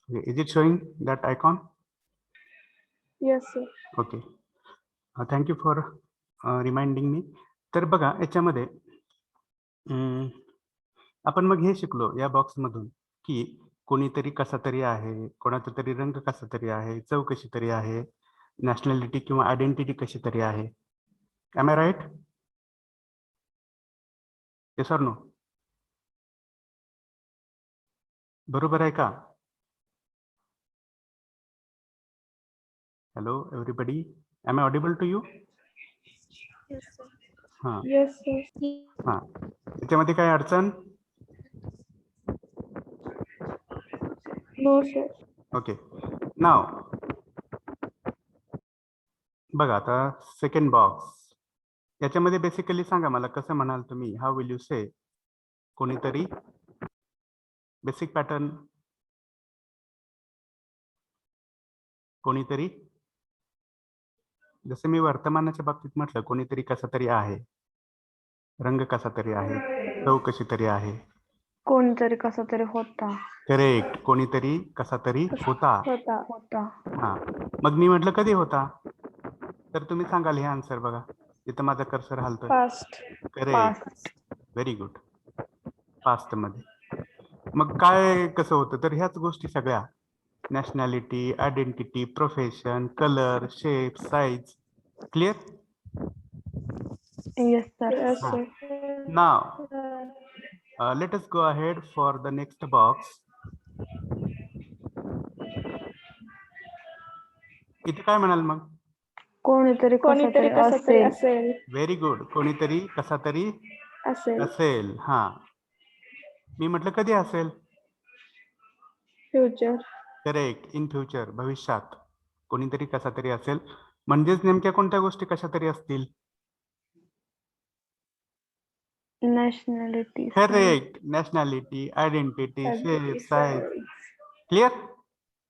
Okay. Is it showing that icon? Yes, sir. Okay. Thank you for reminding me. तर बघा याच्यामध्ये आपण मग हे शिकलो या बॉक्समधून की कोणीतरी कसा तरी आहे, कोणाचा तरी रंग कसा तरी आहे, चव कशी तरी आहे, नॅशनॅलिटी किंवा आयडेंटिटी कशी तरी आहे. Am I right? Yes or no? बरोबर आहे का? Hello everybody, am I audible to you? हां Yes, sir. हां, त्याच्यामध्ये काय अडचण? No, sir. ओके. नाव बघा आता सेकंड बॉक्स, याच्यामध्ये बेसिकली सांगा मला कसं म्हणाल तुम्ही, हाऊ विल यू से? कोणीतरी बेसिक पॅटर्न, कोणीतरी, जसं मी वर्तमानाच्या बाबतीत म्हटलं, कोणीतरी कसा तरी आहे, रंग कसा तरी आहे, चव कशी तरी आहे. कोणतरी कसा तरी होता. करेक्ट. कोणीतरी कसा तरी होता. होता. हा, मग मी म्हटलं कधी होता, तर तुम्ही सांगाल हे आन्सर. बघा इथं माझा कर्सर हालतोय. Past. Correct, very good. Past मध्ये मग काय कसं होतं, तर ह्याच गोष्टी सगळ्या, nationality, identity, profession, colour, shape, size. Clear? Yes, sir. Yes, Ah. sir. Now let us go ahead for the next box. इथे काय म्हणाल मग? कोणीतरी कसा तरी असेल. Very good. कोणीतरी कसा तरी असेल. हा, मी म्हटलं कधी असेल? फ्युचर. करेक्ट, इन फ्युचर, भविष्यात कोणीतरी कसा तरी असेल. म्हणजेच नेमक्या कोणत्या गोष्टी कशा तरी असतील? Nationality. Correct, nationality, identity, shape, size. Clear?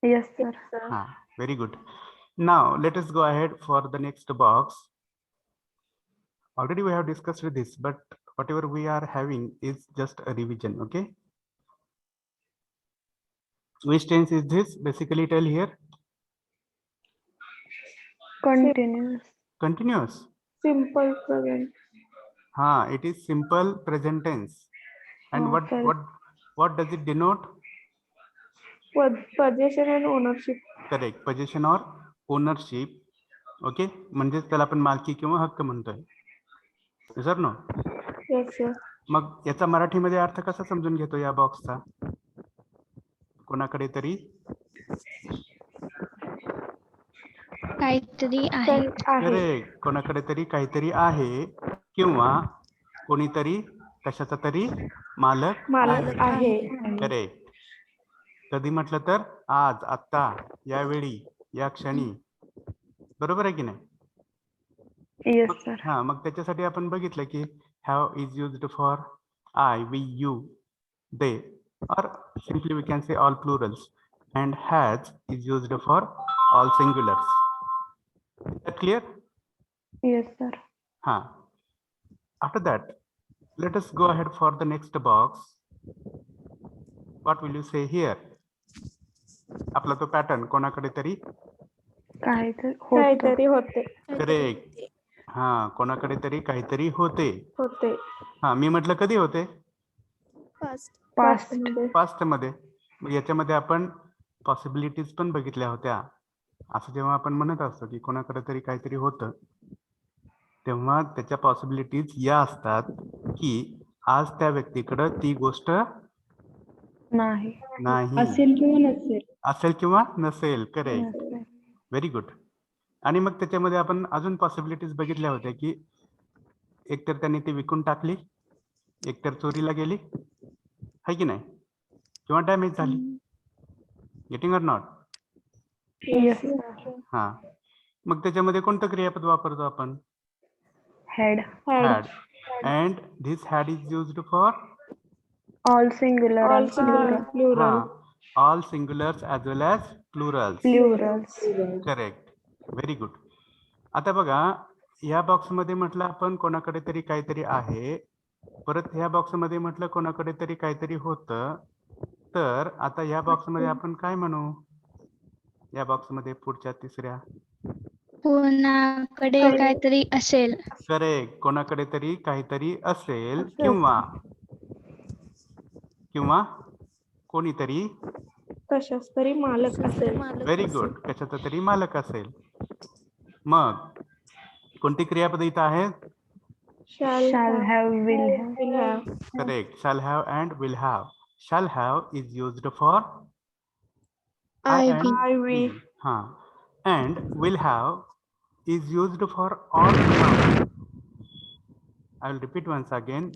Yes, sir. हा, very good. Now let us go ahead for the next box. Already we have discussed with this, but whatever we are having is just a revision. Okay, which tense is this? Basically tell here. Continuous. Continuous. Simple present. It is simple present tense. And what does it denote? Possession and ownership. Correct, possession or ownership. Okay, म्हणजेच त्याला आपण मालकी किंवा हक्क म्हणतोय. Sir no? Yes, sir. मग याचा मराठीमध्ये अर्थ कसा समजून घेतो या बॉक्सचा? कोणाकडे तरी काहीतरी आहे. करेक्ट, कोणाकडे तरी काहीतरी आहे किंवा कोणीतरी कशाचा तरी मालक आहे. करेक्ट. कधी म्हटलं तर आज, आता, यावेळी, या क्षणी. बरोबर आहे की नाही? Yes, sir. हा, मग त्याच्यासाठी आपण बघितलं की have is used for I, we, you, they, or simply we can say all plurals, and has is used for all singulars. Is that clear? Yes, sir. After that, let us go ahead for the next box. What will you say here? आपला तो pattern, कोणाकडे तरी काहीतरी होते. Correct. हा, कोणाकडे तरी काहीतरी होते. हा, मी म्हटलं कधी होते? पास्ट मध्ये. मग याच्यामध्ये आपण पॉसिबिलिटीज पण बघितल्या होत्या. असं जेव्हा आपण म्हणत असतो की कोणाकडे तरी काहीतरी होतं, तेव्हा त्याच्या पॉसिबिलिटीज या असतात की आज त्या व्यक्तीकडे ती गोष्ट नाही, असेल किंवा नसेल. Correct, very good. आणि मग त्याच्यामध्ये आपण अजून पॉसिबिलिटीज बघितल्या होत्या की एकतर त्यांनी ती विकून टाकली, एकतर चोरीला गेली, है की नाही, किंवा डॅमेज झाली. Getting or not? हा, मग त्याच्यामध्ये कोणतं क्रियापद वापरतो आपण? Had. And this had is used for All singular. plural. All singulars as well as plurals. Correct, very good. आता बघा, या बॉक्स मध्ये म्हटलं आपण कोणाकडे तरी काहीतरी आहे, परत ह्या बॉक्स मध्ये म्हटलं कोणाकडे तरी काहीतरी होतं, तर आता या बॉक्समध्ये आपण काय म्हणू? या बॉक्समध्ये पुढच्या तिसऱ्या कोणाकडे काहीतरी असेल. करेक्ट, कोणाकडे तरी काहीतरी असेल असेल. किंवा कोणीतरी कशाच तरी मालक असेल. व्हेरी गुड, कशाचा तरी मालक असेल. मग कोणती क्रियापद इथं आहेत? Shall have, will have. Correct, shall have and will have. Shall have is used for I I, and we. हाँ, and will have is used for all pronouns. I will repeat once again.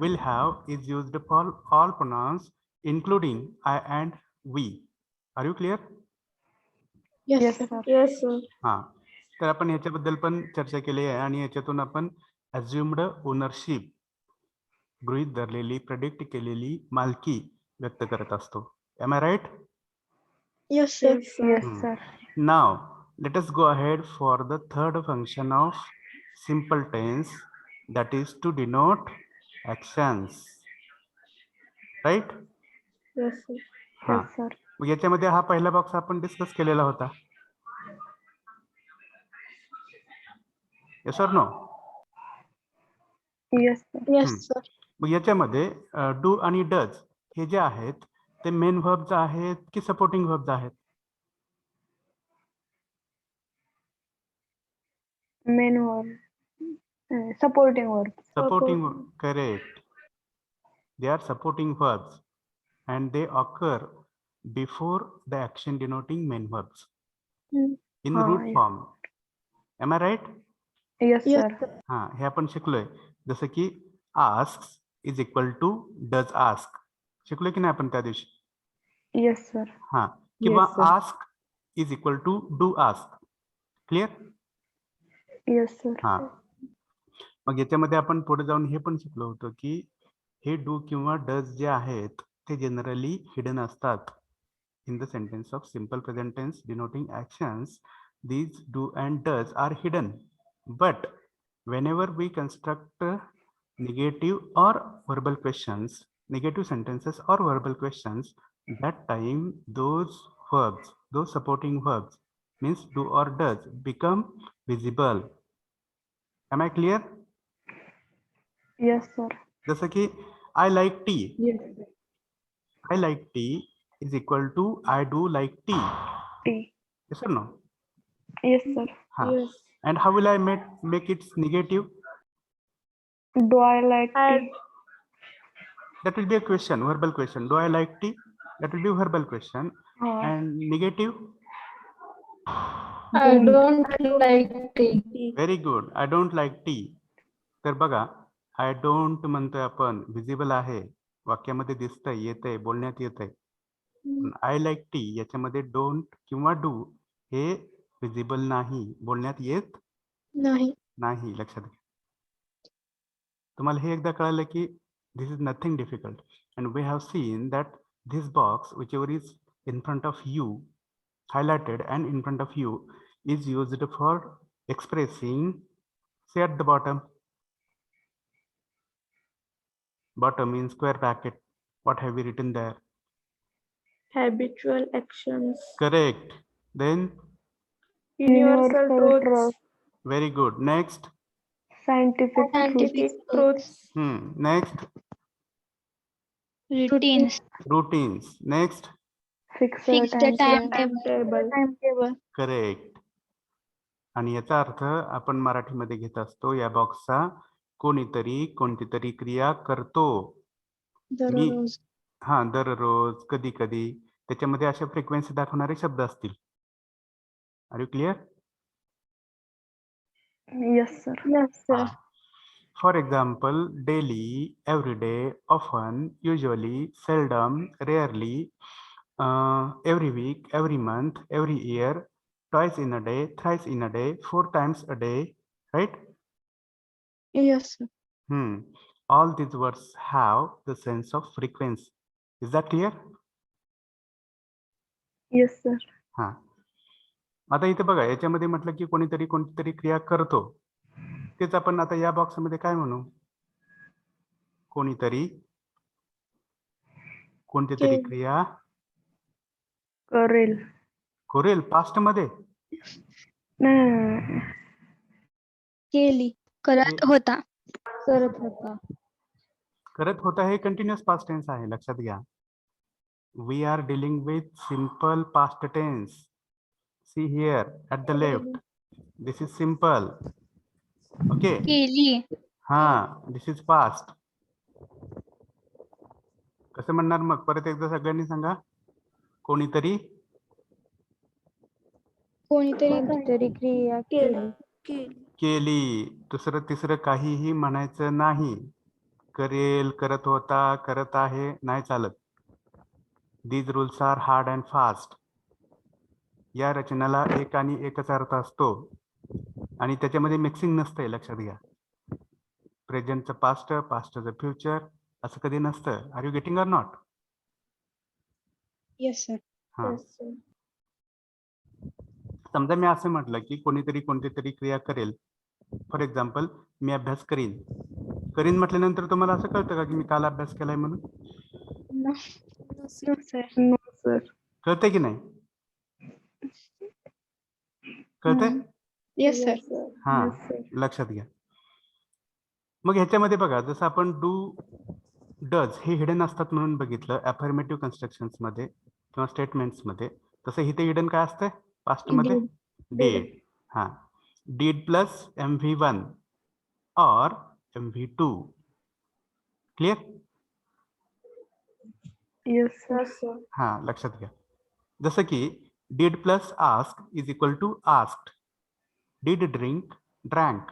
Will have is used for all pronouns including I and we. Are you clear? Yes, sir. Yes, sir. हाँ, तर आपण याच्याबद्दल पण चर्चा केली आहे आणि याच्यातून आपण assumed ओनरशिप, गृहीत धरलेली, प्रेडिक्ट केलेली मालकी व्यक्त करत असतो. Am I right? yes sir. Yes, sir. Now let us go ahead for the third function of simple tense, that is to denote actions. Right? Yes, sir. हाँ, Yes, sir. मग याच्यामध्ये हा पहिला बॉक्स आपण डिस्कस केलेला होता. Yes or no? Yes, sir. Yes sir. मग याच्यामध्ये डू आणि डज हे जे आहेत ते मेन व्हर्ब्स आहेत की सपोर्टिंग व्हर्ब्स आहेत? Main verb. Supporting verb. Supporting, correct. They are supporting verbs and they occur before the action denoting main verbs in हाँ, root yes. form. Am I right? Yes, Yes, sir. हाँ, हे आपण शिकलोय. जसं की asks is equal to does ask. शिकलोय की नाही आपण त्या दिवशी? Yes, sir. हाँ, किंवा Yes, sir. ask is equal to do ask. Clear? Yes, sir. हाँ, मग याच्यामध्ये आपण पुढे जाऊन हे पण शिकलो होतो की हे डू किंवा डज जे आहेत ते जनरली हिडन असतात. In the sentence of simple present tense denoting actions, these do and does are hidden. But whenever we construct negative or verbal questions, negative sentences or verbal questions, that time those verbs, those supporting verbs, means do or does, become visible. Am I clear? Yes, sir. जसं की I like tea. Yes, sir. I like tea is equal to I do like tea. T. Yes or no? Yes, sir. हाँ. And how will I make it negative? Do I like tea? That will be a question, verbal question. Do I like tea? That will be a verbal question. And negative? I don't like tea. Very good. I don't like tea. तर बघा, I don't म्हणतोय आपण, visible आहे, वाक्यामध्ये दिसतंय, येतंय, बोलण्यात येतंय. I like tea याच्यामध्ये don't किंवा do हे विजिबल नाही, बोलण्यात येत नाही. लक्षात घ्या. तुम्हाला हे एकदा कळालं की this is nothing difficult, and we have seen that this box, whichever is in front of you, highlighted and in front of you, is used for expressing, say at the bottom in square bracket, what have we written there? Habitual actions. Correct. Then Universal truths. very good. Next. Scientific truths. Next. Routines. Next. Fixed timetable. Correct. आणि याचा अर्थ आपण मराठीमध्ये घेत असतो या बॉक्सचा कोणीतरी कोणतीतरी क्रिया करतो. दररोज. हा, दररोज, कधी कधी, त्याच्यामध्ये अशा फ्रिक्वेन्सी दाखवणारे शब्द असतील. Are you clear? Yes, sir. Yes sir. For example, daily, every day, often, usually, seldom, rarely, every week, every month, every year, twice in a day, thrice in a day, 4 times a day, right? Yes sir. All these words have the sense of frequency. Is that clear? Yes, sir. हा, आता इथे बघा, याच्यामध्ये म्हटलं की कोणीतरी कोणतीतरी क्रिया करतो, तेच आपण आता या बॉक्समध्ये काय म्हणू? कोणीतरी कोणती तरी केली. क्रिया करेल. करेल पास्ट मध्ये. नाही. केली. करत होता. करत होता. करत होता हे कंटिन्युअस पास्ट टेन्स आहे, लक्षात घ्या. We are dealing with simple past tense. See here at the left, this is simple. Okay, केली. हा, दिस इज पास्ट. कसं म्हणणार मग? परत एकदा सगळ्यांनी सांगा. कोणीतरी कोणीतरी क्रिया केली. केली. दुसरं तिसरं काहीही म्हणायचं नाही. करेल, करत होता, करत आहे नाही चालत. These rules are hard and fast. या रचनेला एक आणि एकच अर्थ असतो आणि त्याच्यामध्ये मिक्सिंग नसतंय, लक्षात घ्या. प्रेझेंटचं पास्ट, पास्टचं फ्युचर असं कधी नसतं. Are you getting or not? Yes sir. हा, समजा मी असं म्हटलं की कोणीतरी कोणती तरी क्रिया करेल. फॉर एक्झाम्पल, मी अभ्यास करीन. करीन म्हटल्यानंतर तुम्हाला असं कळतं का की मी काल अभ्यास केलाय म्हणून? No sir. कळतंय की नाही? कळतंय? Yes sir. हा, Yes, sir. लक्षात घ्या. मग ह्याच्यामध्ये बघा, जसं आपण डू, डज हे हिडन असतात म्हणून बघितलं अफर्मेटिव्ह कन्स्ट्रक्शन्स मध्ये किंवा स्टेटमेंट्स मध्ये, तसं इथे हिडन काय असतंय पास्ट मध्ये? डीड. हा, डीड प्लस MV1 और MV2. क्लिअर? Yes, sir. हा, लक्षात घ्या. जसं की did plus ask is equal to asked. Did drink, drank.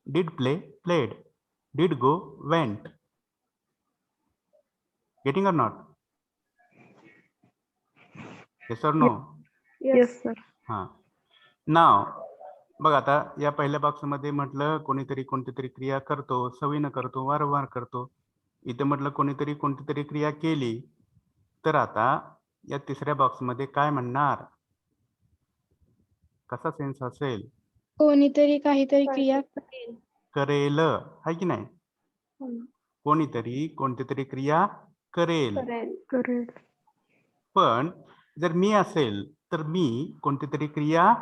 Did play, played. Did go, went. Getting or not? Yes or no? Yes, sir. हा. Now, बघ आता या पहिल्या बॉक्समध्ये म्हटलं कोणीतरी कोणती तरी क्रिया करतो, सवयीनं करतो, वारंवार करतो. इथे म्हटलं कोणीतरी कोणती तरी क्रिया केली. तर आता या तिसऱ्या बॉक्समध्ये काय म्हणणार? कसा सेन्स असेल? कोणीतरी काहीतरी क्रिया करेल, आहे की नाही? कोणीतरी कोणती तरी क्रिया करेल. करेल. पण जर मी असेल तर मी कोणती तरी क्रिया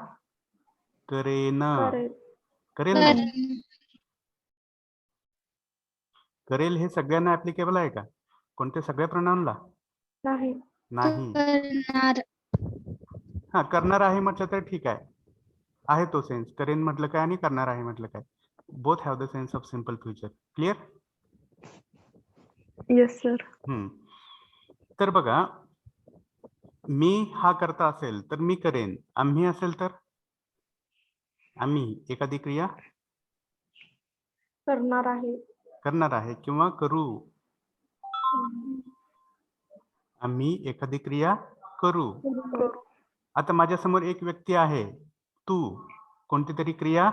करेन. करेल नाही? करेल हे सगळ्यांना ऍप्लिकेबल आहे का? कोणत्या सगळ्या प्रोनाउनला? नाही. नाही. करणार. हा, करणार आहे म्हटलं तर ठीक आहे तो सेन्स. करेन म्हटलं काय आणि करणार आहे म्हटलं काय, both have the sense of simple future. Clear? Yes, sir. तर बघा, मी हा करता असेल तर मी करेन. आम्ही असेल तर आम्ही एखादी क्रिया करणार आहे किंवा करू. आम्ही एखादी क्रिया करू. आता माझ्या समोर एक व्यक्ती आहे, तू कोणती तरी क्रिया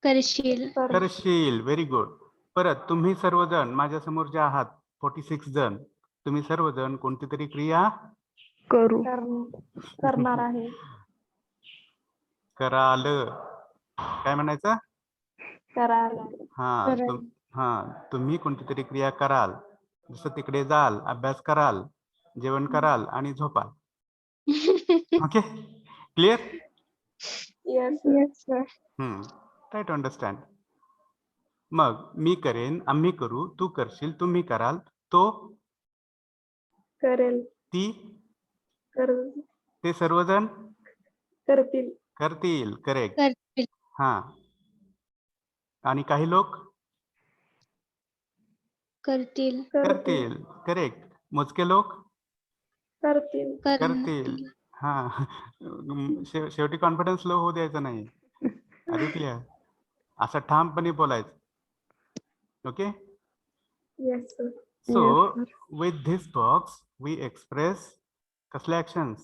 करशील. करशील. Very good. परत तुम्ही सर्वजण माझ्या समोर जे आहात 46 जण, तुम्ही सर्वजण कोणती तरी क्रिया करू. करणार आहे. कराल. काय म्हणायचं? हा, कराल. हा, तुम्ही कोणती तरी क्रिया कराल. जसं तिकडे जाल, अभ्यास कराल, जेवण कराल आणि झोपाल. Okay, clear? Yes sir. Try to understand. मग मी करेन, आम्ही करू, तू करशील, तुम्ही कराल, तो करेल. ती ते सर्वजण करतील. करतील. करेक्ट. करतील. हा, आणि काही लोक करतील. करतील. करेक्ट. मोजके लोक करतील. करतील. हा, शेवटी कॉन्फिडन्स लो होऊ द्यायचा नाही. अरे क्लिअर? असं ठामपणे बोलायचं. Okay. Yes, sir. So Yes, sir. with this box we express कसल्या actions?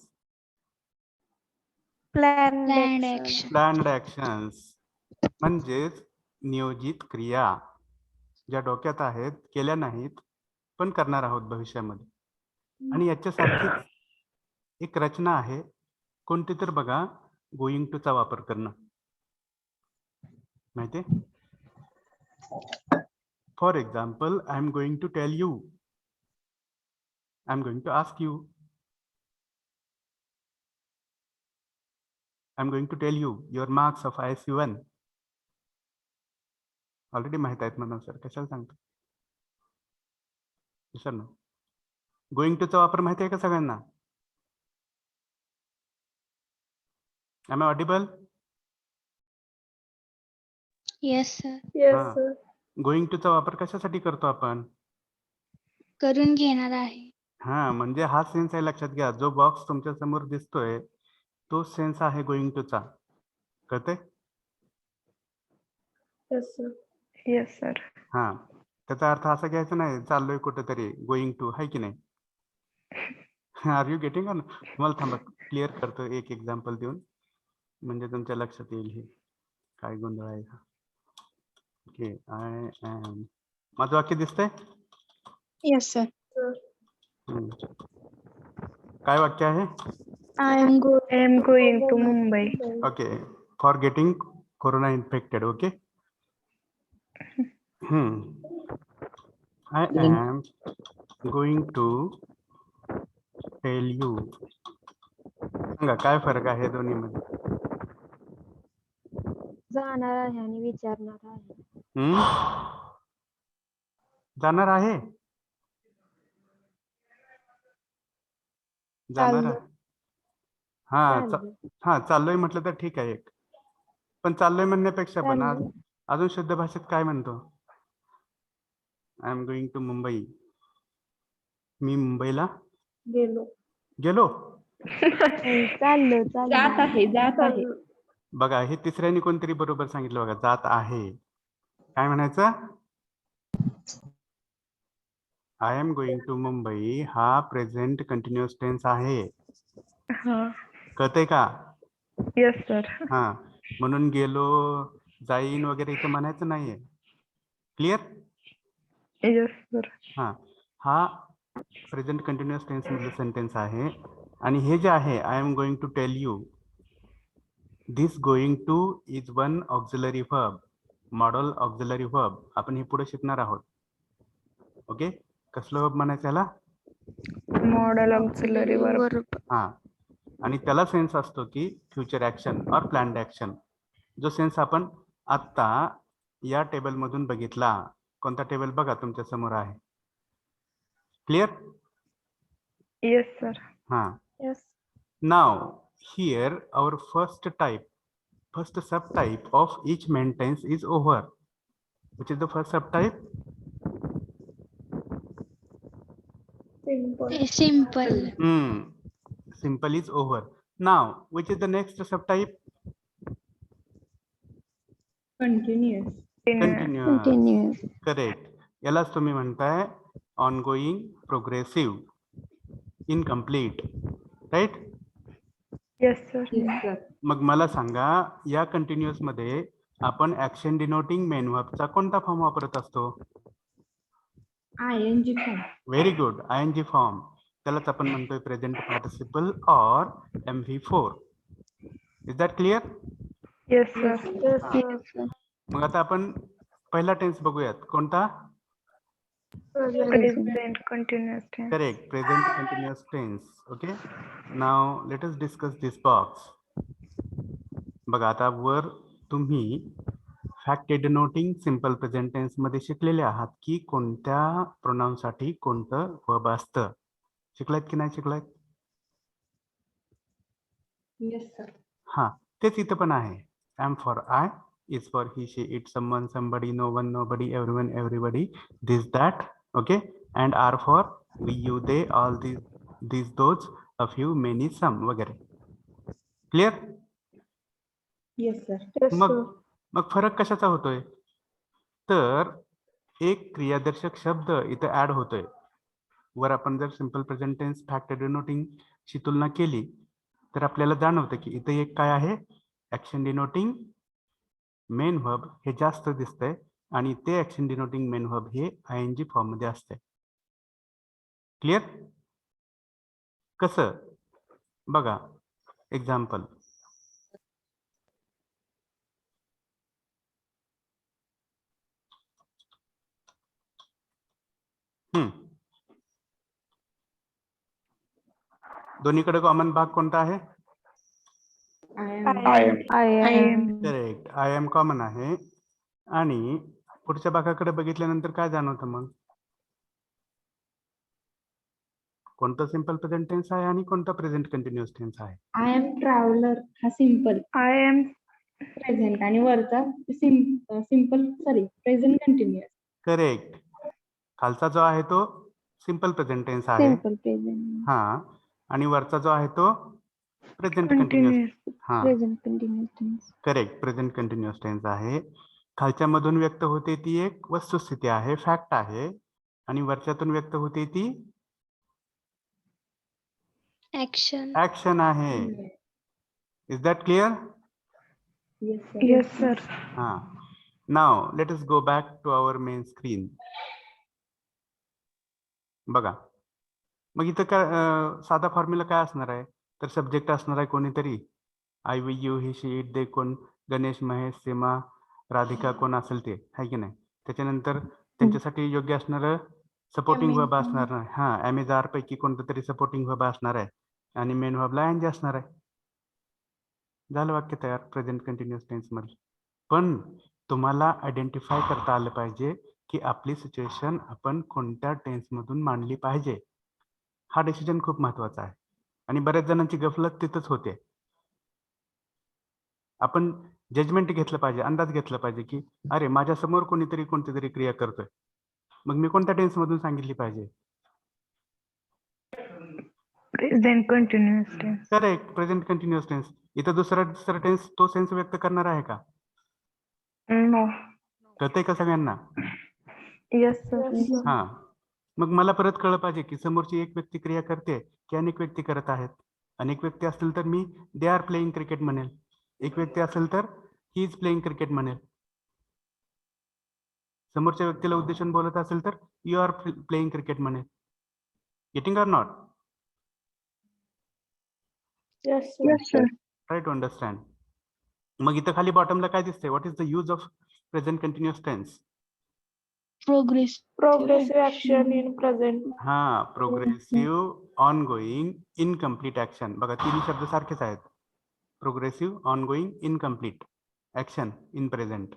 Planned action. Planned actions म्हणजेच नियोजित क्रिया ज्या डोक्यात आहेत, केल्या नाहीत पण करणार आहोत भविष्यामध्ये. आणि याच्यासारखीच एक रचना आहे कोणती तर बघा, गोइंग टू चा वापर करणं. माहितीये? For example, I am going to tell you. I am going to ask you. I am going to tell you your marks of ISU1. Already माहित आहेत म्हणून सर कशाला सांगतो सर ना. गोइंग टूचा वापर माहिती आहे का सगळ्यांना? Am I audible? Yes sir. Yes हा. सर. गोइंग टूचा वापर कशासाठी करतो आपण? करून घेणार आहे. हा, म्हणजे हा सेन्स आहे, लक्षात घ्या. जो बॉक्स तुमच्या समोर दिसतोय तो सेन्स आहे गोइंग टूचा. कळतंय? Yes sir. Yes sir. हा, त्याचा अर्थ असा घ्यायचा नाही चाललोय कुठेतरी गोइंग टू, आहे की नाही? Are you getting? तुम्हाला थांबा क्लिअर करतो एक एक्झाम्पल देऊन, म्हणजे तुमच्या लक्षात येईल हे काय गोंधळ आहे. ओके, आय एम, माझं वाक्य दिसतंय? Yes sir. काय वाक्य आहे? I am I am going to Mumbai. Okay, for getting corona infected. Okay. I am going to tell you. सांगा काय फरक आहे दोन्हीमध्ये? जाणार आहे आणि विचारणार आहे. जाणार आहे, जाणार आहे. हा, चाललोय म्हटलं तर ठीक आहे एक, पण चाललोय म्हणण्यापेक्षा पण अजून शुद्ध भाषेत काय म्हणतो? I am going to Mumbai. मी मुंबईला गेलो. गेलो. चाललो. जात आहे. बघा, हे तिसऱ्याने कोणतरी बरोबर सांगितलं बघा, जात आहे. काय म्हणायचं? I am going to Mumbai हा प्रेझेंट कंटिन्युअस टेन्स आहे. कळतंय का? Yes sir. हा, म्हणून गेलो, जाईन वगैरे इथं म्हणायचं नाहीये. क्लिअर? Yes sir. हा प्रेझेंट कंटिन्युअस टेन्स मधलं सेंटेन्स आहे. आणि हे जे आहे I am going to tell you, this going to is one auxiliary verb, modal auxiliary verb. आपण हे पुढे शिकणार आहोत. ओके, कसलं वर्ब म्हणायचं याला? Model auxiliary verb. हा, आणि त्याला सेन्स असतो की फ्युचर ऍक्शन और प्लॅन्ड ऍक्शन. जो सेन्स आपण आत्ता या टेबल मधून बघितला. कोणता टेबल बघा तुमच्या समोर आहे. क्लिअर? Yes sir. हा. Yes. Now here our first subtype of each main tense is over. Which is the first subtype? Simple. Simple. Simple is over. Now which is the next subtype? Continuous. Continuous. Correct. यालाच तुम्ही म्हणताय ongoing, progressive, incomplete. Right? Yes sir. मग मला सांगा, या continuous मध्ये आपण action denoting main वर्बचा कोणता फॉर्म वापरत असतो? ING form. Very good, ING form. त्यालाच आपण म्हणतोय प्रेझेंट पार्टिसिपल और MV4. Is that clear? Yes sir. मग आता आपण पहिला टेन्स बघूयात. कोणता? Present continuous tense. Correct, present continuous tense. Okay, now let us discuss this box. बघा, आता वर तुम्ही fact denoting simple present tense मध्ये शिकलेले आहात की कोणत्या प्रोनाउन साठी कोणतं वर्ब असतं. शिकलायत की नाही शिकलायत? Yes sir. हा, तेच इथं पण आहे. Am for I, is for he, she, it, someone, somebody, no one, nobody, everyone, everybody, this, that. Okay, and are for we, you, they, all, this, those, a few, many, some वगैरे. Clear? Yes sir. मग फरक कशाचा होतोय? तर एक क्रियादर्शक शब्द इथं add होतोय. वर आपण जर simple present tense fact denoting ची तुलना केली तर आपल्याला जाणवतं की इथे एक काय आहे, ऍक्शन डिनोटिंग मेन वर्ब हे जास्त दिसतंय आणि ते ऍक्शन डिनोटिंग मेन वर्ब हे ING फॉर्म मध्ये असते. क्लिअर? कसं बघा, एक्झाम्पल. दोन्हीकडे कॉमन भाग कोणता आहे? I am. Correct, I am common आहे. आणि पुढच्या भागाकडे बघितल्यानंतर काय जाणवतं मग? कोणतं सिंपल प्रेझेंट टेन्स आहे आणि कोणतं प्रेझेंट कंटिन्युअस टेन्स आहे? आय एम ट्रॅव्हलर हा सिम्पल I am. प्रेझेंट आणि वरचा simple sorry present continuous. Correct. खालचा जो आहे तो सिंपल प्रेझेंट टेन्स आहे. सिम्पल प्रेझेंट हा, आणि वरचा जो आहे तो प्रेझेंट कंटिन्युअस. Continuous. हा, present continuous. Correct, present continuous tense आहे. खालच्या मधून व्यक्त होते ती एक वस्तुस्थिती आहे, फॅक्ट आहे. आणि वरच्यातून व्यक्त होते ती ऍक्शन. ऍक्शन आहे. Is that clear? Yes, sir. हा. Now let us go back to our main screen. बघा, मग इथं काय साधा फॉर्म्युला काय असणार आहे? तर सब्जेक्ट असणार आहे कोणीतरी. I, we, you, he, she, it, they कोण, गणेश, महेश, सीमा, राधिका कोण असेल ते, आहे की नाही? त्याच्यानंतर त्यांच्यासाठी योग्य असणारं सपोर्टिंग वर्ब असणार नाही. हा, एमेजार पैकी कोणतं तरी सपोर्टिंग वर्ब असणार आहे आणि मेन वर्बला एनजी असणार आहे. झालं वाक्य तयार प्रेझेंट कंटिन्युअस टेन्स मध्ये. पण तुम्हाला आयडेंटिफाय करता आलं पाहिजे की आपली सिच्युएशन आपण कोणत्या टेन्स मधून मांडली पाहिजे. हा डिसिजन खूप महत्वाचा आहे आणि बऱ्याच जणांची गफलत तिथंच होते. आपण जजमेंट घेतलं पाहिजे, अंदाज घेतला पाहिजे की अरे माझ्या समोर कोणीतरी कोणती तरी क्रिया करतोय, मग मी कोणत्या टेन्स मधून सांगितली पाहिजे? Present continuous tense. Correct, present continuous tense. इथं दुसरा टेन्स तो सेन्स व्यक्त करणार आहे का? No. कळतंय का सगळ्यांना? Yes, sir. हा, मग मला परत कळलं पाहिजे की समोरची एक व्यक्ती क्रिया करते की अनेक व्यक्ती करत आहेत. अनेक व्यक्ती असतील तर मी दे आर प्लेइंग क्रिकेट म्हणेल. एक व्यक्ती असेल तर ही इज प्लेइंग क्रिकेट म्हणेल. समोरच्या व्यक्तीला उद्देशून बोलत असेल तर यू आर प्लेइंग क्रिकेट म्हणेल. Getting or not? Yes, Yes, sir. Try to understand. मग इथं खाली बॉटमला काय दिसतंय? What is the use of present continuous tense? Progress. Progressive action in present. हा, प्रोग्रेसिव्ह, ऑनगोईंग, इनकम्प्लीट ऍक्शन. बघा, तिन्ही शब्द सारखेच आहेत. Progressive, ongoing, incomplete action in present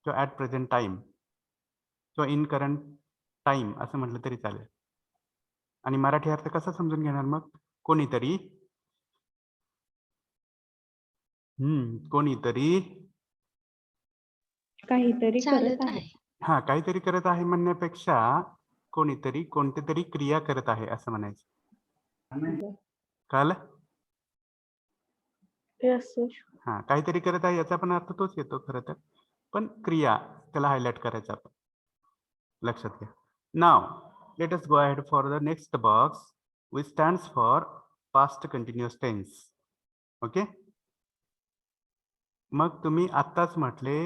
किंवा ऍट प्रेझेंट टाइम किंवा इन करंट टाइम असं म्हटलं तरी चालेल. आणि मराठी अर्थ कसा समजून घेणार मग? कोणीतरी कोणीतरी काहीतरी चालत करत आहे. आहे. हा, काहीतरी करत आहे म्हणण्यापेक्षा कोणीतरी कोणतीतरी क्रिया करत आहे असं म्हणायचं. कळलं? Yes, sir. हा, काहीतरी करत आहे याचा पण अर्थ तोच येतो खरं तर, पण क्रिया त्याला हायलाइट करायचा आपण. लक्षात घ्या. Now let us go ahead for the next box which stands for past continuous tense. Okay, मग तुम्ही आत्ताच म्हटले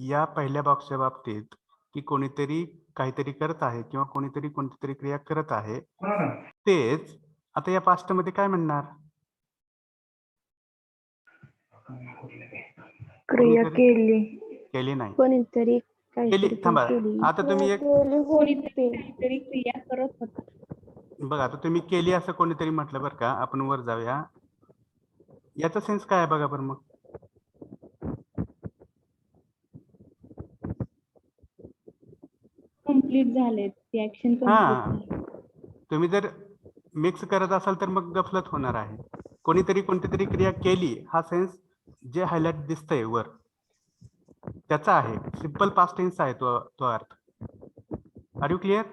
या पहिल्या बॉक्सच्या बाबतीत की कोणीतरी काहीतरी करत आहे किंवा कोणीतरी कोणतीतरी क्रिया करत आहे. तेच आता या पास्ट मध्ये काय म्हणणार? क्रिया केली. केली नाही, कोणीतरी केली. थांबा, आता तुम्ही एक काहीतरी क्रिया करत होता. बघा, आता तुम्ही केली असं कोणीतरी म्हटलं बरं का. आपण वर जाऊया. याचा सेन्स काय आहे बघा बरं मग. कंप्लीट झाले ती ऍक्शन. हा, तुम्ही जर मिक्स करत असाल तर मग गफलत होणार आहे. कोणीतरी कोणतीतरी क्रिया केली हा सेन्स जे हायलाइट दिसतंय वर त्याचा आहे. सिंपल पास्ट टेन्स आहे तो अर्थ. Are you clear?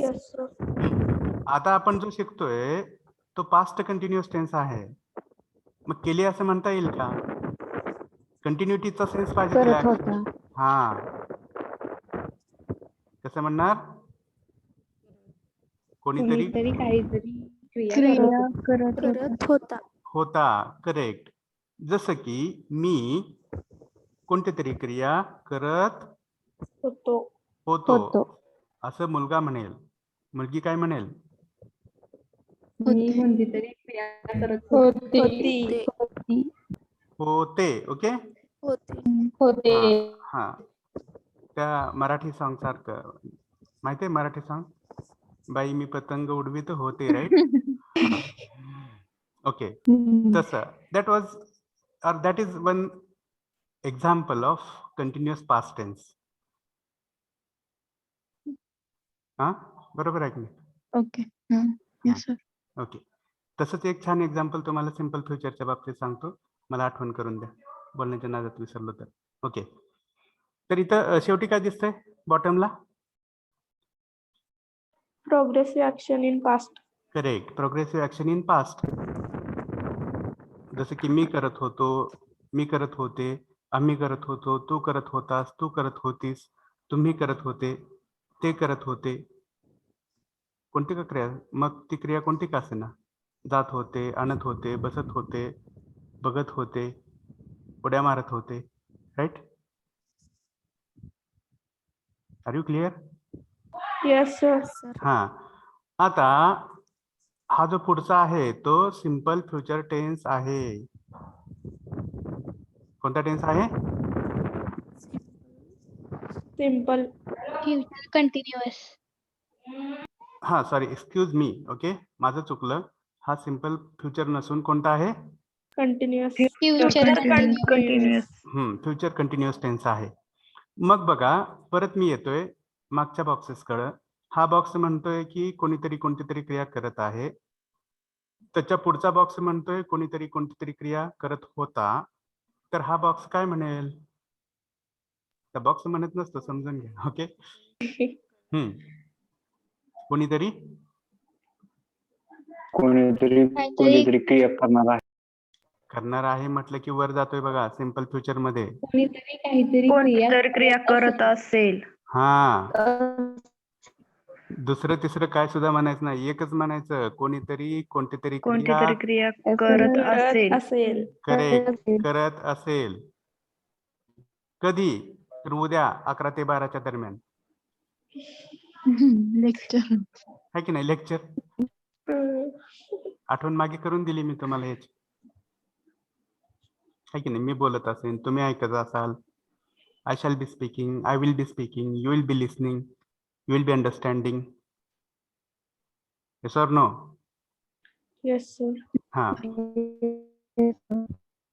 Yes, sir. आता आपण जो शिकतोय तो पास्ट कंटिन्युअस टेन्स आहे. मग केली असं म्हणता येईल का? कंटिन्युटीचा सेन्स पाहिजे करत त्याला. होता. हा, कसं म्हणणार? कोणीतरी काहीतरी क्रिया करत होता. होता. करेक्ट. जसं की मी कोणती तरी क्रिया करत होतो असं मुलगा म्हणेल. मुलगी काय म्हणेल? मी कोणती तरी क्रिया करत होती. होते. ओके, होते. हा. त्या मराठी सॉन्ग सारखं माहितीये, मराठी सॉन्ग बाई मी पतंग उडवीत होते, राईट? ओके, तसं that was or that is one example of continuous past tense. हा, बरोबर आहे की नाही? ओके. Yes sir. ओके, तसंच एक छान एक्झाम्पल तुम्हाला सिम्पल फ्युचरच्या बाबतीत सांगतो. मला आठवण करून द्या, बोलण्याच्या नादात विसरलो तर. ओके, तर इथं शेवटी काय दिसतंय बॉटमला? Progressive action in past. Correct, progressive action in past. जसं की मी करत होतो, मी करत होते, आम्ही करत होतो, तू करत होतास, तू करत होतीस, तुम्ही करत होते, ते करत होते. कोणती का क्रिया, मग ती क्रिया कोणती का असेना, जात होते, आणत होते, बसत होते, बघत होते, उड्या मारत होते, right? Are you clear? Yes sir. हा, आता हा जो पुढचा आहे तो सिंपल फ्युचर टेन्स आहे. कोणता टेन्स आहे? सिम्पल. Future continuous. हा, सॉरी, एक्सक्यूज मी. ओके, माझं चुकलं. हा सिंपल फ्युचर नसून कोणता आहे? Continuous. Future continuous. Future continuous tense आहे. मग बघा, परत मी येतोय मागच्या बॉक्सेसकडं. हा बॉक्स म्हणतोय की कोणीतरी कोणतीतरी क्रिया करत आहे. त्याच्या पुढचा बॉक्स म्हणतोय कोणीतरी कोणतीतरी क्रिया करत होता. तर हा बॉक्स काय म्हणेल? त्या बॉक्स म्हणत नसतो, समजून घ्या. ओके, कोणीतरी कोणीतरी क्रिया करणार आहे म्हटलं की वर जातोय बघा सिंपल फ्युचर मध्ये. कोणीतरी काहीतरी कोणतीतरी क्रिया करत असेल. हा, दुसरं तिसरं काय सुद्धा म्हणायचं नाही, एकच म्हणायचं, कोणीतरी कोणतीतरी कोणतीतरी क्रिया करत असेल. करेक्ट, करत असेल. कधी? तर उद्या 11 ते 12च्या दरम्यान. लेक्चर. आहे की नाही? लेक्चर आठवण मागे करून दिली मी तुम्हाला याची. आहे की नाही? मी बोलत असेल, तुम्ही ऐकत असाल. I shall be speaking, I will be speaking, you will be listening, you will be understanding. Yes or no? Yes sir. हा,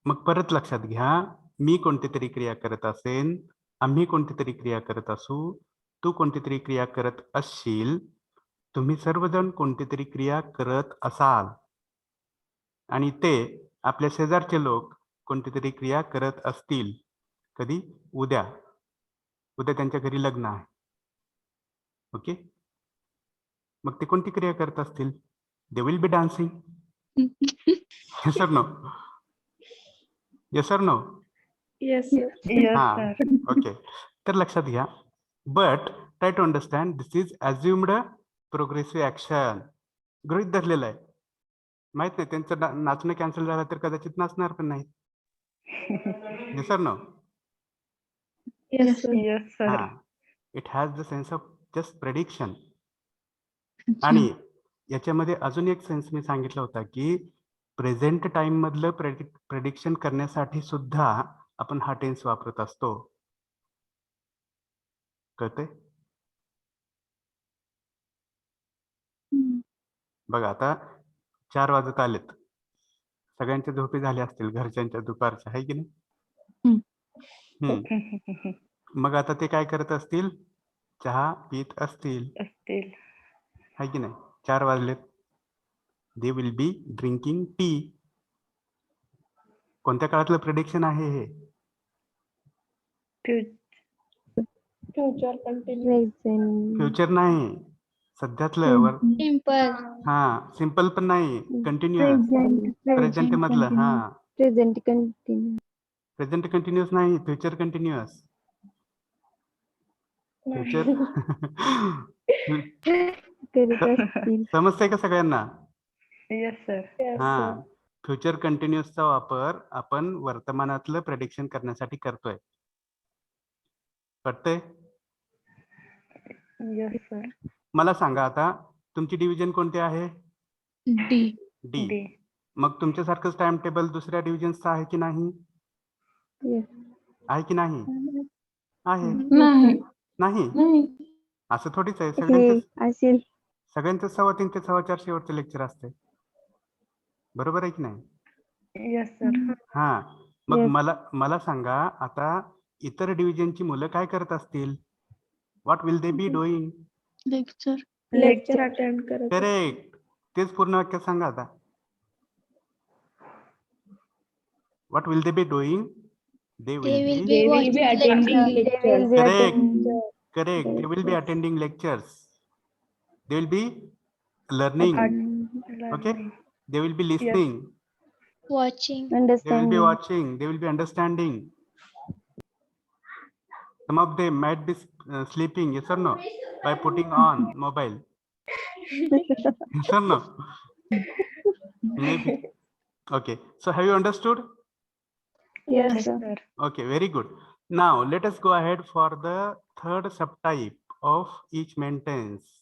मग परत लक्षात घ्या, मी कोणती तरी क्रिया करत असेन, आम्ही कोणती तरी क्रिया करत असू, तू कोणती तरी क्रिया करत असशील, तुम्ही सर्वजण कोणती तरी क्रिया करत असाल, आणि ते आपल्या शेजारचे लोक कोणती तरी क्रिया करत असतील. कधी? उद्या. उद्या त्यांच्या घरी लग्न आहे. ओके, मग ते कोणती क्रिया करत असतील? They will be dancing. Yes or no? Yes or no? Yes sir. Yes, हा, sir. ओके, तर लक्षात घ्या. But try to understand, this is assumed progressive action. गृहीत धरलेलं आहे. माहित नाही, त्यांचं नाचणं कॅन्सल झालं तर कदाचित नाचणार पण नाही. Yes or no? Yes sir. Yes, sir. हा, it has the sense of just prediction. आणि याच्यामध्ये अजून एक सेन्स मी सांगितला होता की प्रेझेंट टाइम मधलं प्रेडिक्शन करण्यासाठी सुद्धा आपण हा टेन्स वापरत असतो. कळते? बघा, आता 4 वाजत आलेत. सगळ्यांच्या झोपी झाल्या असतील, घरच्यांच्या दुपारच्या, आहे की नाही? मग आता ते काय करत असतील? चहा पित असतील, आहे की नाही? 4 वाजलेत. दे विल बी ड्रिंकिंग टी. कोणत्या काळातलं प्रेडिक्शन आहे हे? Future continuous. फ्युचर नाही, सध्यातलं. सिंपल. हा, सिंपल पण नाही, कंटिन्युअस. प्रेझेंट मधलं. हा, प्रेझेंट कंटिन्यू. प्रेझेंट कंटिन्युअस नाही, फ्युचर कंटिन्युअस. फ्युचर करत असतील. समजतंय का सगळ्यांना? Yes, sir. हा, फ्युचर कंटिन्युअसचा वापर आपण वर्तमानातलं प्रेडिक्शन करण्यासाठी करतोय. कळतंय? Yes, sir. मला सांगा आता, तुमची डिव्हिजन कोणती आहे? डी. डी. D. मग तुमच्यासारखंच टाइम टेबल दुसऱ्या डिव्हिजनचं आहे की नाही? Yes. आहे की नाही? आहे. नाही. नाही, असं थोडीच आहे. हे असेल. सगळ्यांचं 3:15 ते 4:15 शेवटचं लेक्चर असते, बरोबर आहे की नाही? Yes sir. हा, मग Yes. मला सांगा आता इतर डिव्हिजनची मुलं काय करत असतील? What will they be doing? Lecture. Lecture attend करत करेक्ट. तेच पूर्ण वाक्य सांगा आता. What will they be doing? They They will will be be watching lecture. They will be Correct. attending. Correct. They will be Yes. attending lectures. They will be learning. Okay. Learning. They will be listening. Watching. They will be Understanding. watching. They will be understanding. Some of them might be sleeping. Yes or no? By putting on mobile. Yes or no? Maybe. Okay. So have you understood? Yes, Yes sir. sir. Okay. Very good. Now let us go ahead for the third subtype of each main tense.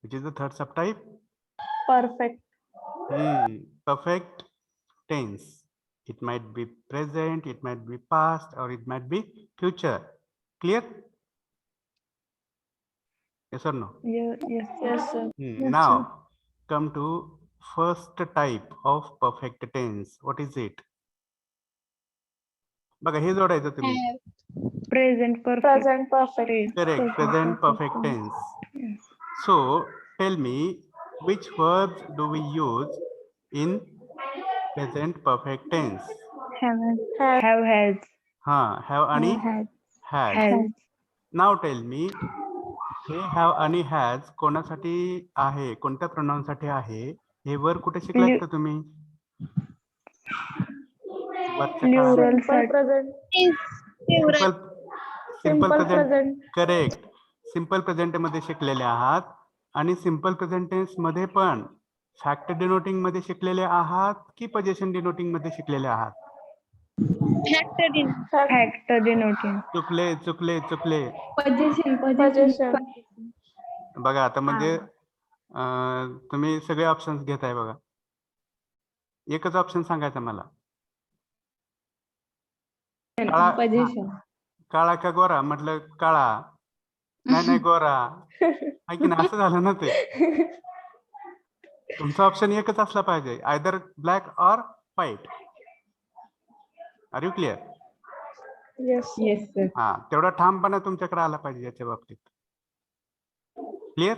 Which is the third subtype? Perfect. Perfect tense. It might be present, it might be past, or it might be future. Clear? Yes or no? Yes sir. Yes sir. Now come to first type of perfect tense. What is it? बघा हे जोडायचं तुम्ही. Have. Present perfect. Present perfect. Correct. Present perfect tense. Yes. So tell me, which verbs do we use in present perfect tense? Have has. Have आणि Had. has. Has. Now tell me, हे have आणि has कोणासाठी आहे, कोणत्या pronoun साठी आहे, हे वर कुठे शिकलात का तुम्ही? वरच्या Plural सिंपल साठी. Present. Simple simple present. Present. Correct. Simple present मध्ये शिकलेले आहात आणि सिंपल प्रेझेंट टेन्स मध्ये पण फॅक्ट डिनोटिंग मध्ये शिकलेले आहात की पोझिशन डिनोटिंग मध्ये शिकलेले आहात? Fact denoting. चुकले चुकले चुकले. पोझिशन. बघा आता म्हणजे तुम्ही सगळे ऑप्शन्स घेताय बघा. एकच ऑप्शन सांगायचा मला. काळा का गोरा? म्हटलं काळा. नाही गोरा. आहे की नाही? असं झालं ना ते. तुमचा ऑप्शन एकच असला पाहिजे, either black or white. Are you clear? Yes. हा, तेवढा ठामपणा तुमच्याकडे आला पाहिजे याच्या बाबतीत. Clear?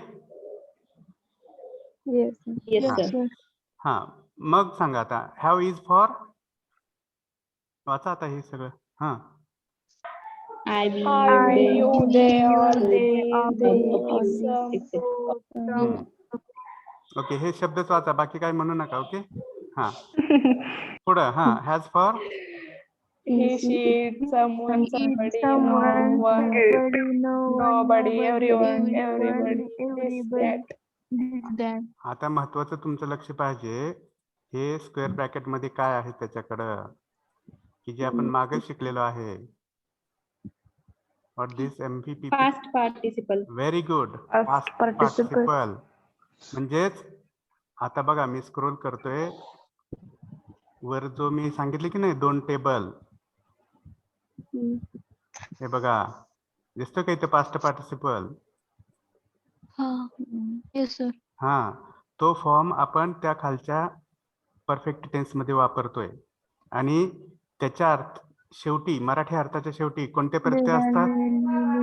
Yes, sir. Yes sir. हा, मग सांगा आता. Have is for? वाचा आता हे सगळं. हा, I, you, they, all, they, okay. हे शब्दच वाचा, बाकी काय म्हणू नका. ओके. हा, पुढं. हा, has for? he, she, someone, somebody, no one, nobody, everyone, everybody, this, that. आता महत्वाचं तुमचं लक्ष पाहिजे, हे स्क्वेअर ब्रॅकेट मध्ये काय आहे त्याच्याकडं, की जे आपण मागे शिकलेलो आहे. What this MVP? Past participle. Very good. Past past participle. Participle. म्हणजेच आता बघा, मी स्क्रोल करतोय वर, जो मी सांगितले की नाही 2 टेबल, हे बघा दिसतो का इथे पास्ट पार्टिसिपल? Yes sir. हा, तो फॉर्म आपण त्या खालच्या परफेक्ट टेन्स मध्ये वापरतोय आणि त्याच्या शेवटी, मराठी अर्थाच्या शेवटी कोणते प्रत्यय असतात?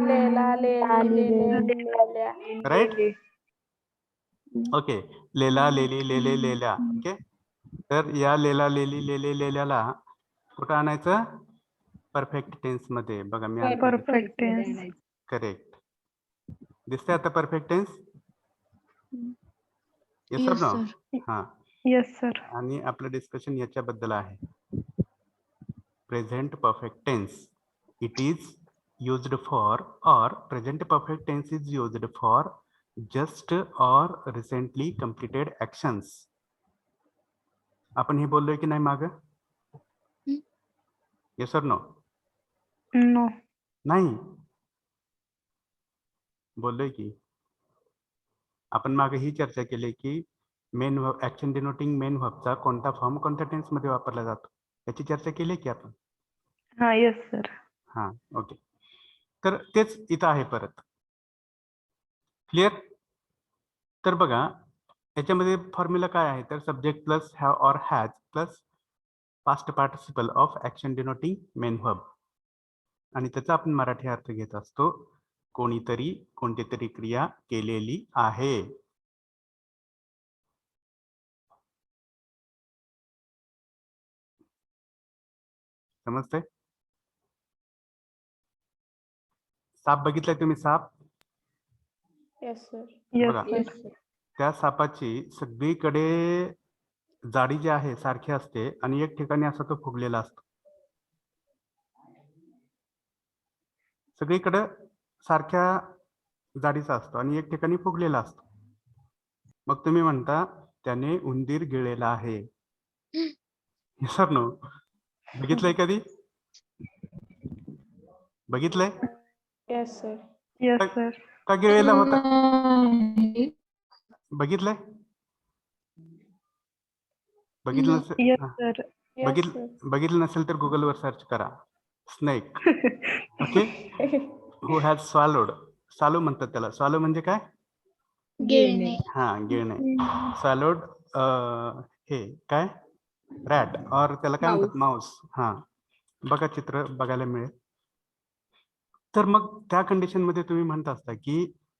लेला, लेल्या. राईट? ओके. लेला, लेली, लेले, लेल्या. ओके. तर या लेला, लेली, लेले, लेल्याला कुठं आणायचं? परफेक्ट टेन्स मध्ये. बघा मी आणतो. Perfect tense. करेक्ट. दिसते आता perfect tense? Yes Yes sir no? sir. हा, Yes sir. आणि आपलं डिस्कशन याच्याबद्दल आहे. Present perfect tense. It is used for, or present perfect tense is used for just or recently completed actions. आपण हे बोललोय की नाही माग? येस और नो? No. नाही बोललोय की. आपण मागे ही चर्चा केली की मेन ऍक्शन डिनोटिंग मेन व्हर्बचा कोणता फॉर्म कोणत्या टेन्स मध्ये वापरला जातो, याची चर्चा केली की आपण. हा, yes sir. हा, ओके. तर तेच इथं आहे परत. क्लिअर? तर बघा याच्यामध्ये फॉर्म्युला काय आहे, तर subject plus have or has plus past participle of action denoting main verb, आणि त्याचा आपण मराठी अर्थ घेत असतो कोणीतरी कोणती तरी क्रिया केलेली आहे. समजतंय? साप बघितलाय तुम्ही? साप Yes, sir. Yes, बघा, sir. Yes, sir. त्या सापाची सगळीकडे जाडी जी आहे सारखी असते आणि एक ठिकाणी असा तो फुगलेला असतो. सगळीकडे सारख्या जाडीचा असतो आणि एक ठिकाणी फुगलेला असतो. मग तुम्ही म्हणता त्याने उंदीर गिळलेला आहे. सर नो, बघितलंय कधी? बघितलंय Yes, sir. Yes, sir. का गिळलेला होता? बघितलंय? बघितलं No. नसेल, Yes, हा. sir. Yes, sir. बघितलं नसेल तर गुगलवर सर्च करा snake. Okay, who has swallowed. Swallow म्हणतात त्याला. स्वालो म्हणजे काय? गिळणे. हा, गिळणे. स्वॅलोड हे काय? रॅट और त्याला काय म्हणतात? माऊस. हा, बघा चित्र बघायला मिळेल. तर मग त्या कंडिशन मध्ये तुम्ही म्हणत असता की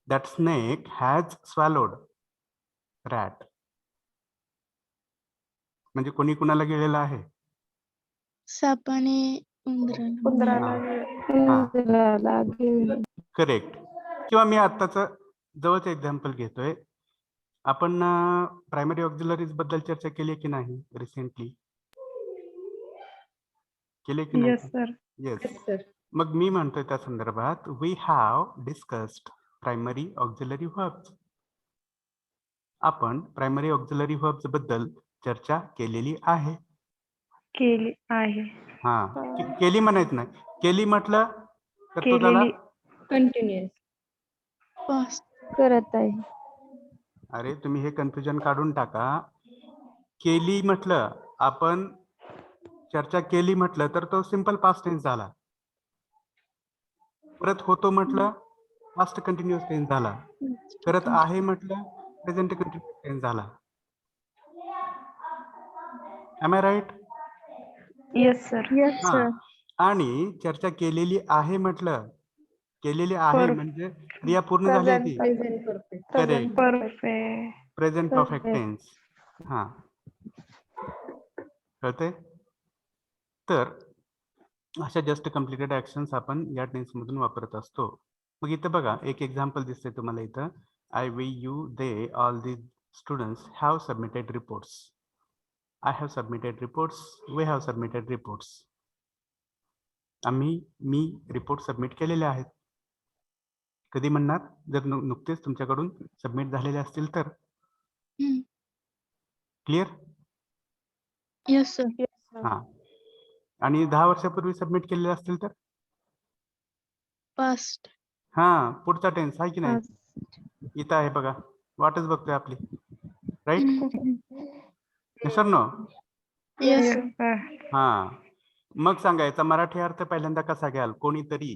दॅट स्नेक हॅज स्वॅलोड रॅट, म्हणजे कोणी कुणाला गिळलेलं आहे? सापाने उंदराला. उंदराला करेक्ट. किंवा मी आत्ताच जवळच एक्झाम्पल घेतोय. आपण प्रायमरी ऑक्झिलरीज बद्दल चर्चा केली की नाही रिसेंटली? केली की Yes, नाही? sir. येस. मग मी म्हणतोय त्या संदर्भात we have discussed primary auxiliary verbs. आपण प्रायमरी ऑक्झिलरी व्हर्ब्स बद्दल चर्चा केलेली आहे. केली आहे. हा, केली म्हणायचं नाही. केली म्हटलं तर तो झाला केलेली. Continuous Past. करत आहे. अरे तुम्ही हे कन्फ्युजन काढून टाका. केली म्हटलं, आपण चर्चा केली म्हटलं तर तो सिंपल पास्ट टेन्स झाला. परत होतो म्हटलं पास्ट कंटिन्युअस टेन्स झाला. परत आहे म्हटलं प्रेझेंट कंटिन्युअस टेन्स झाला. Am I right? Yes, sir. Yes, हा, sir. आणि चर्चा केलेली आहे म्हटलं, केलेली आहे Per- म्हणजे क्रिया पूर्ण झाली आहे ती. Correct, Perfect. Present perfect tense. हा, कळते? तर अशा जस्ट कम्प्लिटेड ऍक्शन्स आपण या टेन्स मधून वापरत असतो. मग इथं बघा एक एक्झाम्पल दिसते तुम्हाला इथं. I, we, you, they, all the students have submitted reports. I have submitted reports, we have submitted reports. मी रिपोर्ट सबमिट केलेले आहेत. कधी म्हणणार? जर नुकतेच तुमच्याकडून सबमिट झालेले असतील तर. हम्म. Clear? Yes, sir. Yes, sir. हा, आणि 10 वर्षापूर्वी सबमिट केलेले असतील तर? Past. हा, पुढचा टेन्स आहे की नाही? इथं आहे बघा, वाटच बघतोय आपली. Right? Sir no? Yes, Yes, sir. sir. हा, मग सांगायचा मराठी अर्थ पहिल्यांदा कसा घ्याल? कोणीतरी.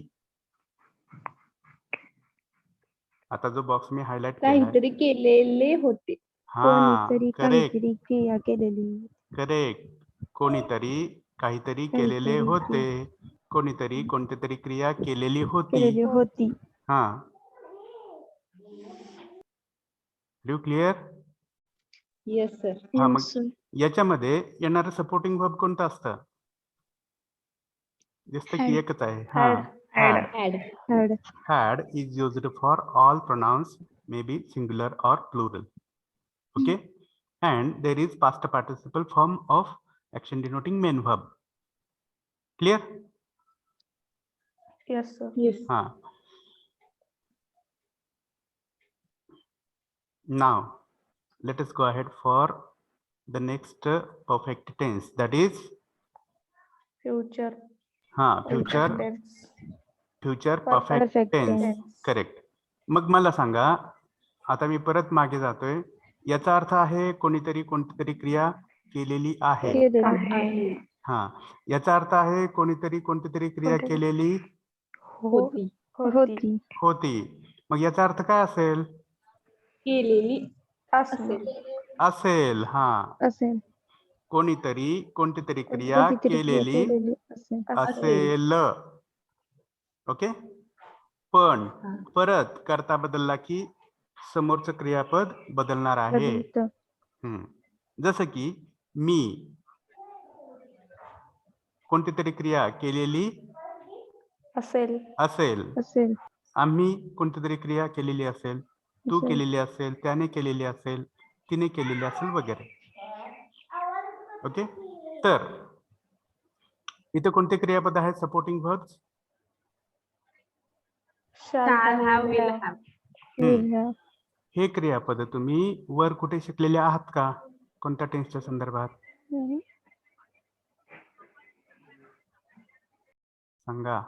आता जो बॉक्स मी हायलाइट केलाय, काहीतरी केलेले होते. हा, कोणीतरी करेक्ट काहीतरी क्रिया केलेली. करेक्ट. कोणीतरी काहीतरी केलेले होते. कोणीतरी कोणती तरी क्रिया केलेली होती. होती. हा, डू क्लिअर? Yes sir. हा, मग Yes, sir. याच्यामध्ये येणारं सपोर्टिंग वर्ब कोणतं असतं? दिसतं की Had. एकच आहे. हा, Had. had. Had. Had is used for all pronouns, maybe singular or plural. Okay, and there is past participle form of action denoting main verb. Clear? Yes sir. Yes. Now let us go ahead for the next perfect tense, that is Future. future tense. future perfect tense. Correct. मग मला सांगा, आता मी परत मागे जातोय. याचा अर्थ आहे कोणीतरी कोणती तरी क्रिया केलेली आहे. हा, याचा अर्थ आहे कोणीतरी कोणती तरी क्रिया केलेली होती. होती. मग याचा अर्थ काय असेल? केलेली असेल. असेल. हा, असेल. कोणीतरी कोणती तरी क्रिया कोणती तरी क्रिया केलेली केलेली असेल. असेल. ओके. पण परत करता बदलला की समोरचं क्रियापद बदलणार आहे. बदलतं. जसं की मी कोणती तरी क्रिया केलेली असेल. असेल. असेल. आम्ही कोणती तरी क्रिया केलेली असेल. तू असेल. केलेली असेल, त्याने केलेली असेल, तिने केलेली असेल वगैरे. ओके. तर इथे कोणते क्रियापद आहेत supporting verbs? Shall have, will have. Will have. हे क्रियापद तुम्ही वर कुठे शिकलेले आहात का? कोणत्या टेन्सच्या संदर्भात नाही. सांगा.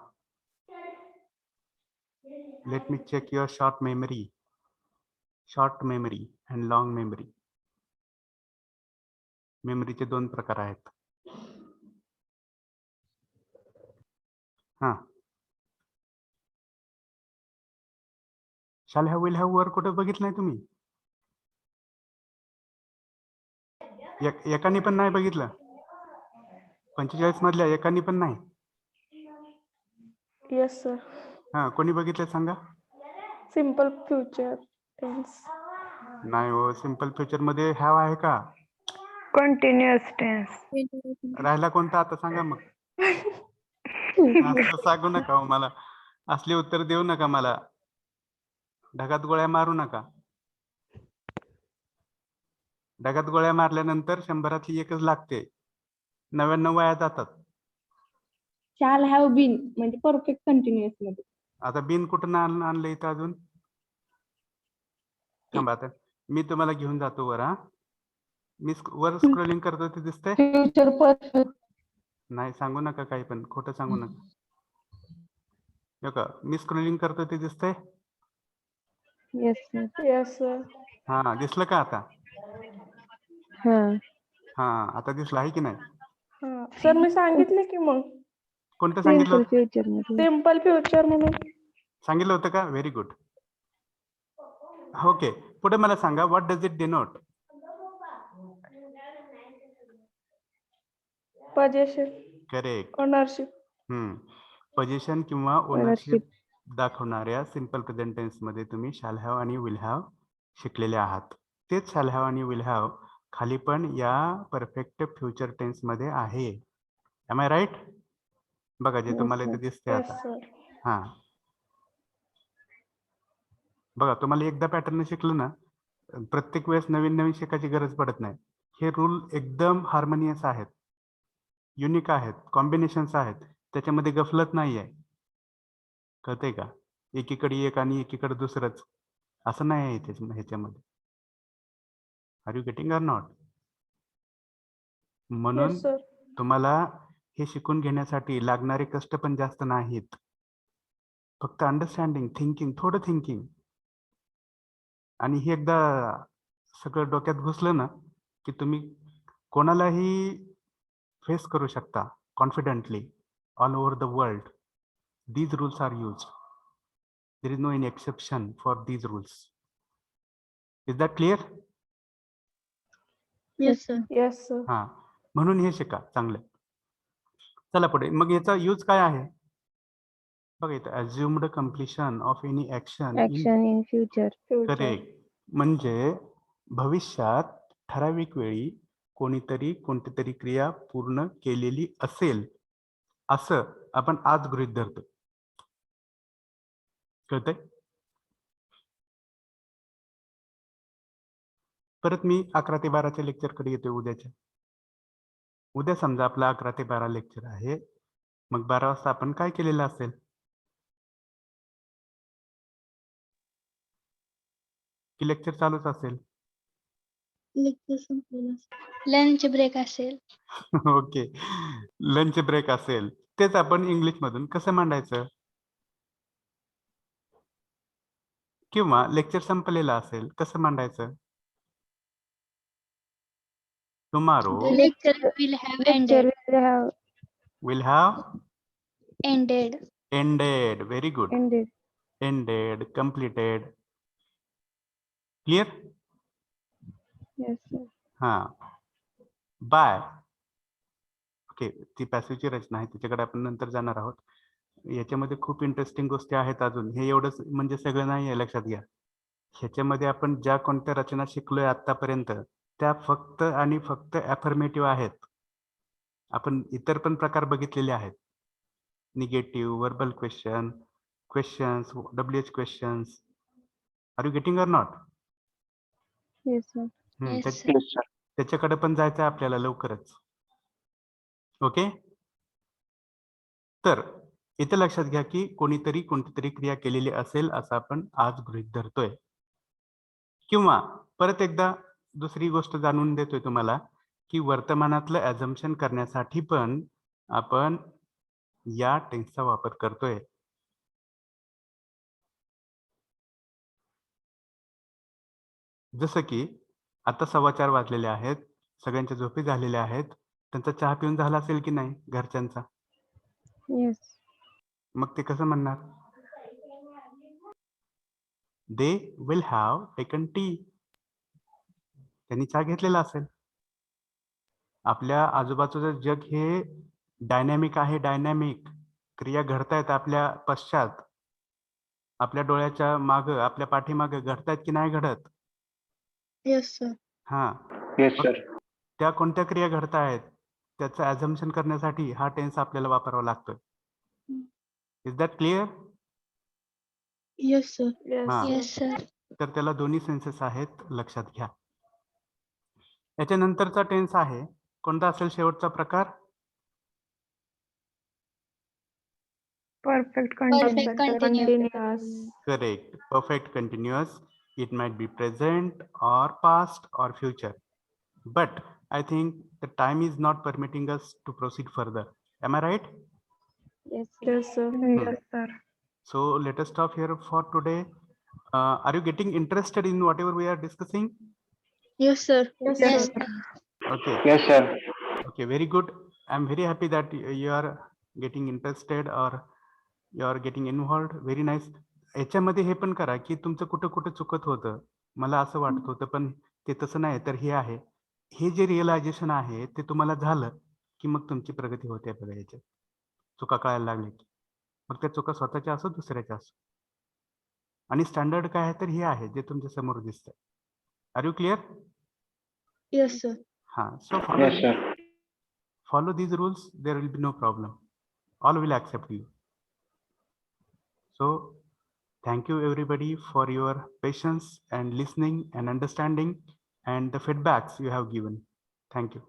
Let me check your short memory. Short memory and long memory. मेमरीचे दोन प्रकार आहेत. हा, शाल हॅव विल हॅव वर कुठे बघितलंय तुम्ही? एकाने पण नाही बघितलं? 45 मधल्या एकाने पण नाही? Yes sir. हा, कोणी बघितलं सांगा. Simple future tense. नाही हो, सिंपल फ्युचर मध्ये हॅव आहे का? Continuous tense. राहिला कोणता आता सांगा मग. असं सांगू नका हो मला. असले उत्तर देऊ नका मला. ढगात गोळ्या मारू नका. ढगात गोळ्या मारल्यानंतर 100 एकच लागते. 99 वाया जातात. शॅल हॅव बीन म्हणजे परफेक्ट कंटिन्युअस मध्ये. आता बिन कुठं आणलं इथं अजून? थांबा, आता मी तुम्हाला घेऊन जातो वर. हा, मी वर स्क्रोलिंग करतो ते दिसतंय? Future perfect. नाही, सांगू नका काही पण, खोटं सांगू नका. हो का, मी स्क्रोलिंग करतो ते दिसतंय? Yes sir. Yes sir. हा, दिसलं का आता? हा. हा, आता दिसलं आहे की नाही? हा सर, मी सांगितले की मग कोणतं सांगितलं? सिम्पल फ्युचर मध्ये. सिम्पल फ्युचर म्हणून. सांगितलं होतं का? Very good. ओके, पुढे मला सांगा, what does it denote? Position. Correct. Ownership. Position किंवा Ownership. ओनरशिप दाखवणाऱ्या सिंपल प्रेझेंट टेन्स मध्ये तुम्ही शॅल हॅव आणि विल हॅव शिकलेले आहात. तेच शॅल हॅव आणि विल हॅव खाली पण या परफेक्ट फ्युचर टेन्स मध्ये आहे. Am I right? बघा, जे Yes, तुम्हाला sir. इथे दिसते येस आता. सर. हा, बघा, तुम्हाला एकदा पॅटर्न शिकलं ना, प्रत्येक वेळेस नवीन नवीन शिकायची गरज पडत नाही. हे रूल एकदम हार्मोनियस आहेत, युनिक आहेत, कॉम्बिनेशन्स आहेत. त्याच्यामध्ये गफलत नाही आहे. कळतंय का? एकीकडे एक आणि एकीकडे दुसरंच असं नाही आहे ह्याच्यामध्ये. Are you getting or not? म्हणून येस सर. तुम्हाला हे शिकून घेण्यासाठी लागणारे कष्ट पण जास्त नाहीत. फक्त अंडरस्टँडिंग, थिंकिंग, थोडं थिंकिंग, आणि हे एकदा सगळं डोक्यात घुसलं ना की तुम्ही कोणालाही फेस करू शकता confidently all over the world. These rules are used. There is no any exception for these rules. Is that clear? Yes sir. Yes sir. हा, म्हणून हे शिका चांगलं. चला पुढे. मग याचा यूज काय आहे? बघा इथं, assumed completion of any action action in future. Correct. म्हणजे भविष्यात ठराविक वेळी कोणीतरी कोणती तरी क्रिया पूर्ण केलेली असेल असं आपण आज गृहीत धरतो. कळतंय? परत मी 11 ते 12च्या लेक्चरकडे येतोय उद्याच्या. उद्या समजा आपला 11 ते 12 लेक्चर आहे, मग 12 वाजता आपण काय केलेलं असेल? की लेक्चर चालूच असेल? लेक्चर संपलेलं. लंच ब्रेक असेल. ओके, लंच ब्रेक असेल. तेच आपण इंग्लिश मधून कसं मांडायचं? किंवा लेक्चर संपलेलं असेल, कसं मांडायचं? Tomorrow The lecture will have ended. will have Ended. ended. Very good. Ended. Ended, completed. Clear? Yes, sir. हा बाय. ओके, ती पॅसिव्हची रचना आहे, त्याच्याकडे आपण नंतर जाणार आहोत. याच्यामध्ये खूप इंटरेस्टिंग गोष्टी आहेत अजून. हे एवढंच म्हणजे सगळं नाही आहे, लक्षात घ्या. ह्याच्यामध्ये आपण ज्या कोणत्या रचना शिकलोय आतापर्यंत त्या फक्त आणि फक्त ॲफर्मेटिव्ह आहेत. आपण इतर पण प्रकार बघितलेले आहेत. Negative, verbal question, questions, WH questions. Are you getting or not? Yes, sir. Yes, sir. Yes, sir. त्याच्याकडे पण जायचं आहे आपल्याला लवकरच. ओके, तर इथे लक्षात घ्या की कोणीतरी कोणतीतरी क्रिया केलेली असेल असं आपण आज गृहीत धरतोय. किंवा परत एकदा दुसरी गोष्ट जाणून देतोय तुम्हाला की वर्तमानातलं ॲझम्पशन करण्यासाठी पण आपण या टेन्सचा वापर करतोय. जसं की आता 4:15 वाजलेले आहेत, सगळ्यांच्या झोपी झालेल्या आहेत. त्यांचा चहा पिऊन झाला असेल की नाही घरच्यांचा? Yes. मग ते कसं म्हणणार? They will have taken T. त्यांनी चहा घेतलेला असेल. आपल्या आजूबाजूचं जग हे डायनॅमिक आहे, डायनॅमिक. क्रिया घडतायत आपल्या पश्चात, आपल्या डोळ्याच्या मागं, आपल्या पाठीमागं घडतायत की नाही घडत? Yes, sir. हा, Yes, sir. त्या कोणत्या क्रिया घडतायत त्याचं ॲझम्पशन करण्यासाठी हा टेन्स आपल्याला वापरावा लागतोय. Is that clear? Yes, sir. Yes, हा. sir. Yes, sir. तर त्याला दोन्ही सेन्सेस आहेत, लक्षात घ्या. याच्यानंतरचा टेन्स आहे कोणता असेल शेवटचा प्रकार? Perfect Perfect continuous. continuous. Correct. Perfect continuous. It might be present or past or future. But I think the time is not permitting us to proceed further. Am I right? Yes, sir. Yes, sir. Yes, sir. So let us stop here for today. Are you getting interested in whatever we are discussing? Yes, sir. Yes, Yes. sir. Okay. Yes, sir. Okay, very good. I'm very happy that you are getting interested or you are getting involved. Very nice. याच्यामध्ये हे पण करा की तुमचं कुठं कुठं चुकत होतं, मला असं वाटत होतं पण ते तसं नाही. तर हे आहे, हे जे रिअलायझेशन आहे ते तुम्हाला झालं की मग तुमची प्रगती होते बघा. याच्यात चुका कळायला लागली की मग त्या चुका स्वतःच्या असो दुसऱ्याच्या असो. आणि स्टँडर्ड काय आहे तर हे आहे जे तुमच्या समोर दिसतंय. Are you clear? Yes, sir. हां, so Yes, sir. follow these rules, there will be no problem. All will accept you. So thank you everybody for your patience and listening and understanding and the feedbacks you have given. Thank you.